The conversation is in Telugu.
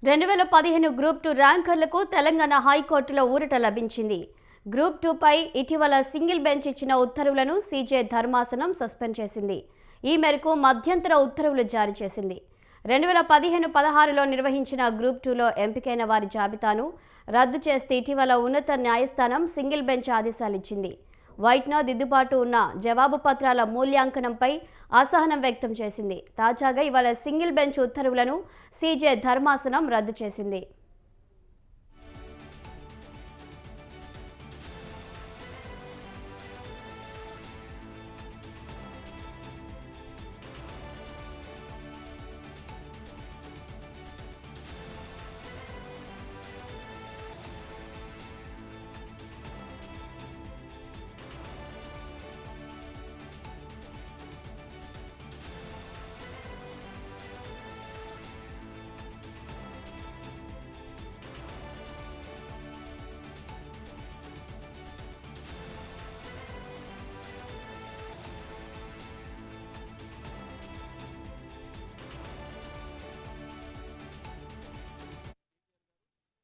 2015 గ్రూప్ 2 ర్యాంకర్లకు తెలంగాణ హైకోర్టులో ఊరట లభించింది. గ్రూప్ 2 పై ఇటీవల సింగిల్ బెంచ్ ఇచ్చిన ఉత్తర్వులను సీజే ధర్మాసనం సస్పెండ్ చేసింది. ఈ మేరకు మధ్యంతర ఉత్తర్వులు జారీ చేసింది. 2015-16లో నిర్వహించిన గ్రూప్ 2లో ఎంపికైన వారి జాబితాను రద్దు చేస్తూ ఇటీవల ఉన్నత న్యాయస్థానం సింగిల్ బెంచ్ ఆదేశాలిచ్చింది. వైట్నర్ దిద్దుబాటు ఉన్న జవాబు పత్రాల మూల్యాంకనంపై అసహనం వ్యక్తం చేసింది. తాజాగా ఇవాళ సింగిల్ బెంచ్ ఉత్తర్వులను సీజే ధర్మాసనం రద్దు చేసింది.